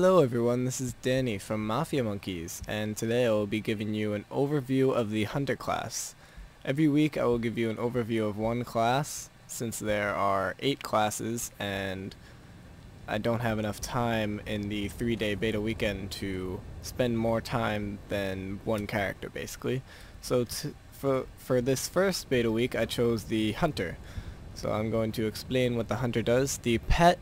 Hello everyone, this is Danny from Mafia Monkeys, and today I will be giving you an overview of the Hunter class. Every week I will give you an overview of one class, since there are 8 classes, and I don't have enough time in the 3-day beta weekend to spend more time than one character, basically. So for this first beta week I chose the Hunter. So I'm going to explain what the Hunter does. The pet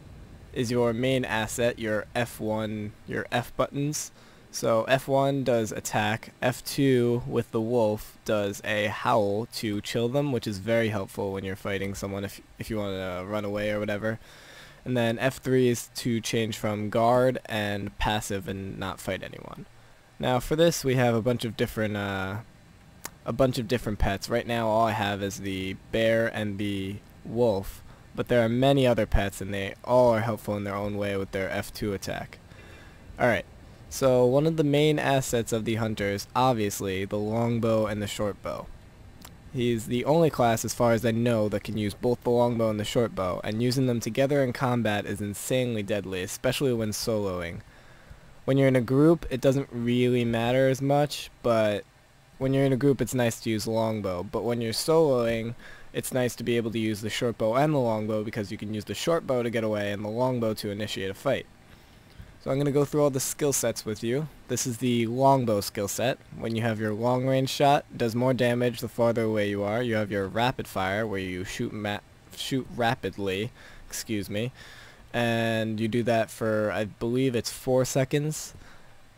is your main asset, your F1, your F buttons. So F1 does attack, F2 with the wolf does a howl to chill them, which is very helpful when you're fighting someone if you want to run away or whatever. And then F3 is to change from guard and passive and not fight anyone. Now for this we have a bunch of different pets. Right now all I have is the bear and the wolf. But there are many other pets and they all are helpful in their own way with their F2 attack. Alright, so one of the main assets of the Hunter is obviously the longbow and the shortbow. He's the only class as far as I know that can use both the longbow and the shortbow, and using them together in combat is insanely deadly, especially when soloing. When you're in a group it doesn't really matter as much, but when you're in a group it's nice to use the longbow, but when you're soloing it's nice to be able to use the shortbow and the longbow because you can use the shortbow to get away and the longbow to initiate a fight. So I'm going to go through all the skill sets with you. This is the longbow skill set. When you have your long range shot, it does more damage the farther away you are. You have your rapid fire where you shoot rapidly, and you do that for, I believe it's 4 seconds.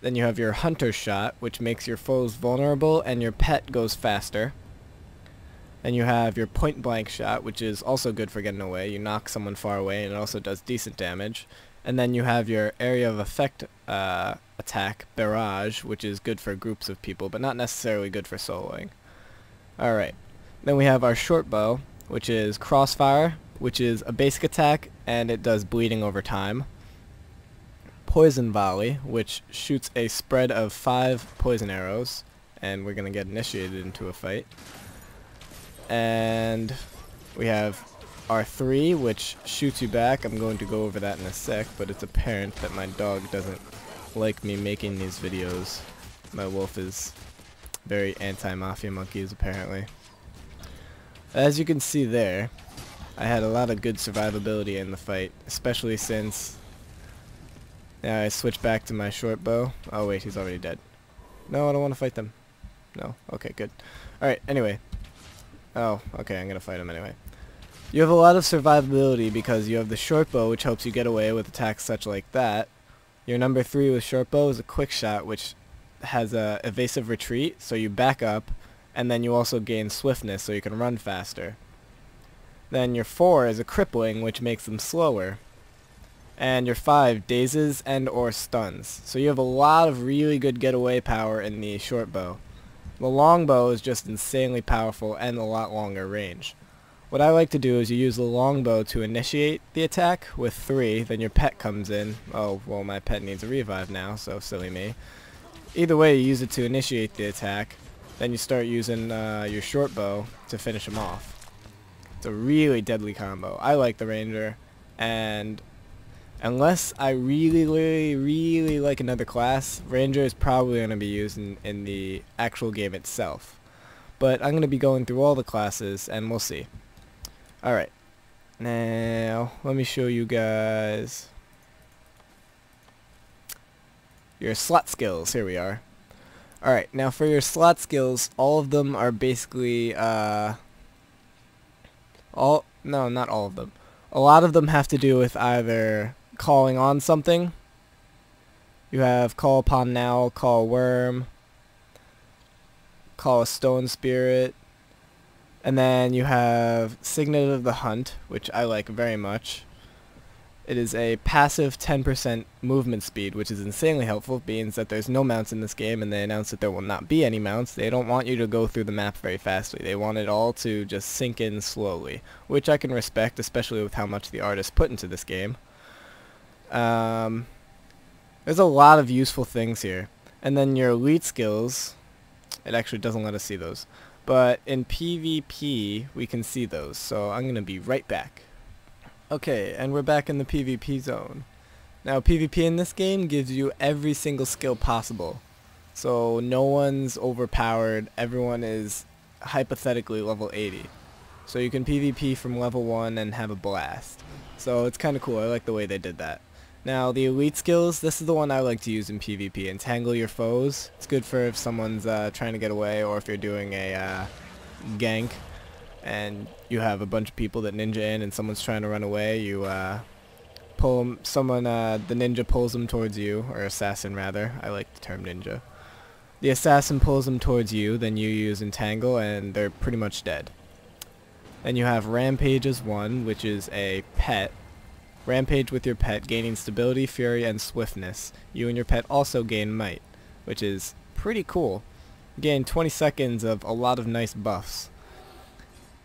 Then you have your hunter shot, which makes your foes vulnerable and your pet goes faster. Then you have your point blank shot, which is also good for getting away. You knock someone far away and it also does decent damage. And then you have your area of effect attack, barrage, which is good for groups of people but not necessarily good for soloing. Alright, then we have our short bow, which is crossfire, which is a basic attack and it does bleeding over time. Poison volley, which shoots a spread of 5 poison arrows, and we're going to get initiated into a fight. And we have R3, which shoots you back. I'm going to go over that in a sec, but it's apparent that my dog doesn't like me making these videos. My wolf is very anti-Mafia Monkeys, apparently. As you can see there, I had a lot of good survivability in the fight, especially since now I switch back to my short bow. Oh wait, he's already dead. No, I don't want to fight them. No? Okay, good. Alright, anyway. Oh, okay, I'm gonna fight him anyway. You have a lot of survivability because you have the short bow, which helps you get away with attacks such like that. Your number 3 with short bow is a quick shot, which has a evasive retreat, so you back up, and then you also gain swiftness, so you can run faster. Then your 4 is a crippling, which makes them slower. And your 5 dazes and or stuns. So you have a lot of really good getaway power in the short bow. The longbow is just insanely powerful and a lot longer range. What I like to do is you use the longbow to initiate the attack with 3, then your pet comes in. Oh, well my pet needs a revive now, so silly me. Either way, you use it to initiate the attack, then you start using your short bow to finish him off. It's a really deadly combo. I like the ranger, and unless I really like another class, ranger is probably going to be used in the actual game itself. But I'm going to be going through all the classes and we'll see. Alright, now let me show you guys your slot skills. Here we are. Alright, now for your slot skills, all of them are basically no, not all of them. A lot of them have to do with either calling on something. You have call upon now, call worm, call a stone spirit, and then you have signet of the hunt, which I like very much. It is a passive 10% movement speed, which is insanely helpful. It means that there's no mounts in this game and they announced that there will not be any mounts. They don't want you to go through the map very fastly. They want it all to just sink in slowly, which I can respect, especially with how much the artist put into this game. There's a lot of useful things here. And then your elite skills, it actually doesn't let us see those. But in PvP, we can see those, so I'm going to be right back. Okay, and we're back in the PvP zone. Now PvP in this game gives you every single skill possible. So no one's overpowered, everyone is hypothetically level 80. So you can PvP from level 1 and have a blast. So it's kind of cool, I like the way they did that. Now the elite skills, this is the one I like to use in PvP. Entangle your foes. It's good for if someone's trying to get away, or if you're doing a gank and you have a bunch of people that ninja in and someone's trying to run away. You pull them, the ninja pulls them towards you, or assassin rather. I like the term ninja. The assassin pulls them towards you, then you use entangle and they're pretty much dead. Then you have rampage as one, which is a pet. Rampage with your pet, gaining stability, fury, and swiftness. You and your pet also gain might, which is pretty cool. You gain 20 seconds of a lot of nice buffs.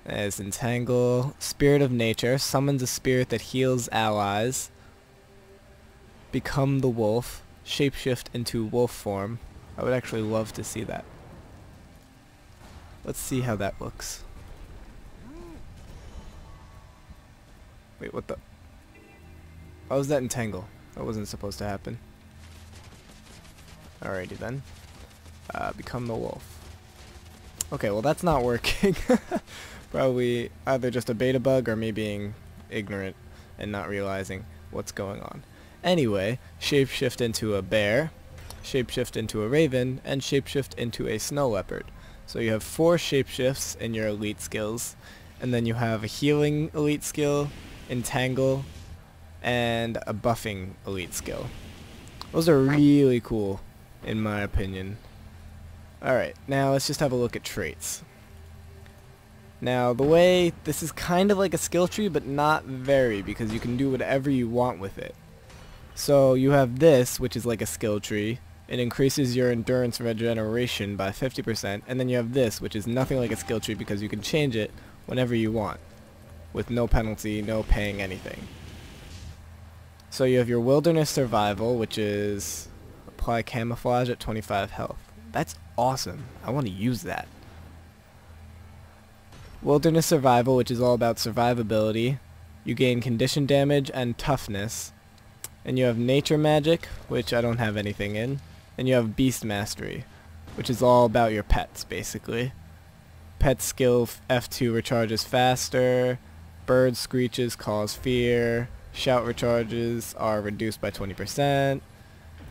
As entangle, spirit of nature, summons a spirit that heals allies. Become the wolf, shapeshift into wolf form. I would actually love to see that. Let's see how that looks. Wait, what the? How was that entangle? That wasn't supposed to happen. Alrighty then. Become the wolf. Okay, well that's not working. Probably either just a beta bug or me being ignorant and not realizing what's going on. Anyway, shapeshift into a bear, shapeshift into a raven, and shapeshift into a snow leopard. So you have 4 shapeshifts in your elite skills, and then you have a healing elite skill, entangle, and a buffing elite skill. Those are really cool, in my opinion. Alright, now let's just have a look at traits. Now, the way, this is kind of like a skill tree, but not very, because you can do whatever you want with it. So you have this, which is like a skill tree. It increases your endurance regeneration by 50%, and then you have this, which is nothing like a skill tree because you can change it whenever you want, with no penalty, no paying anything. So you have your wilderness survival, which is apply camouflage at 25 health. That's awesome. I want to use that. Wilderness survival, which is all about survivability. You gain condition damage and toughness. And you have nature magic, which I don't have anything in. And you have beast mastery, which is all about your pets, basically. Pet skill F2 recharges faster. Bird screeches cause fear. Shout recharges are reduced by 20%.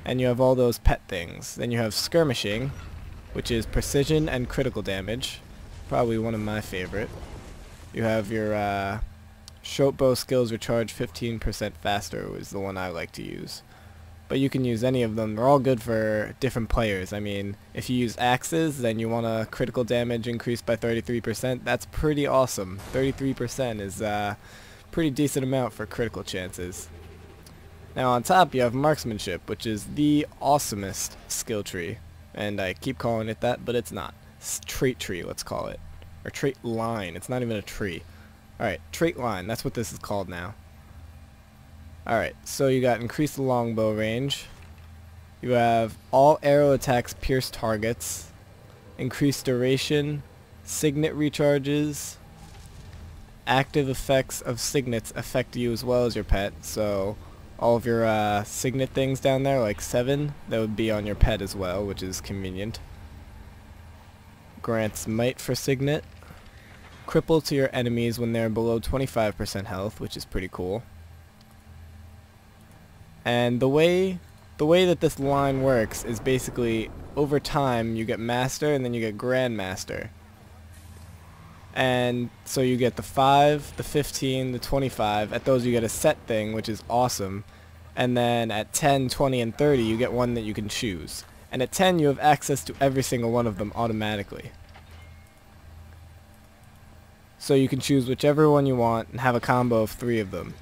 And you have all those pet things. Then you have skirmishing, which is precision and critical damage. Probably one of my favorite. You have your short bow skills recharge 15% faster, is the one I like to use. But you can use any of them. They're all good for different players. I mean, if you use axes, then you want a critical damage increased by 33%. That's pretty awesome. 33% is a pretty decent amount for critical chances. Now on top you have Marksmanship, which is the awesomest skill tree. And I keep calling it that, but it's not. It's trait tree, let's call it. Or trait line. It's not even a tree. Alright, trait line. That's what this is called now. Alright, so you got increased longbow range. You have all arrow attacks pierce targets. Increased duration. Signet recharges. Active effects of signets affect you as well as your pet. So all of your signet things down there, like 7, that would be on your pet as well, which is convenient. Grants might for signet. Cripple to your enemies when they're below 25% health, which is pretty cool. And the way that this line works is basically over time you get master and then you get grandmaster. And so you get the 5, the 15, the 25. At those you get a set thing, which is awesome. And then at 10, 20, and 30 you get one that you can choose. And at 10 you have access to every single one of them automatically. So you can choose whichever one you want and have a combo of 3 of them.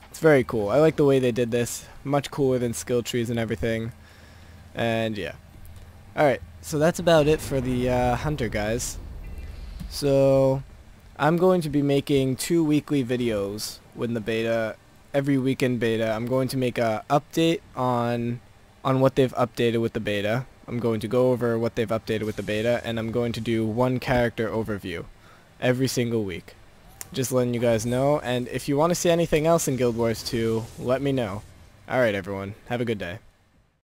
It's very cool. I like the way they did this. Much cooler than skill trees and everything. And yeah. Alright, so that's about it for the hunter guys. So I'm going to be making 2 weekly videos when the beta, every weekend beta. I'm going to make a update on what they've updated with the beta. I'm going to go over what they've updated with the beta, and I'm going to do 1 character overview every single week. Just letting you guys know, and if you want to see anything else in Guild Wars 2, let me know. Alright, everyone. Have a good day.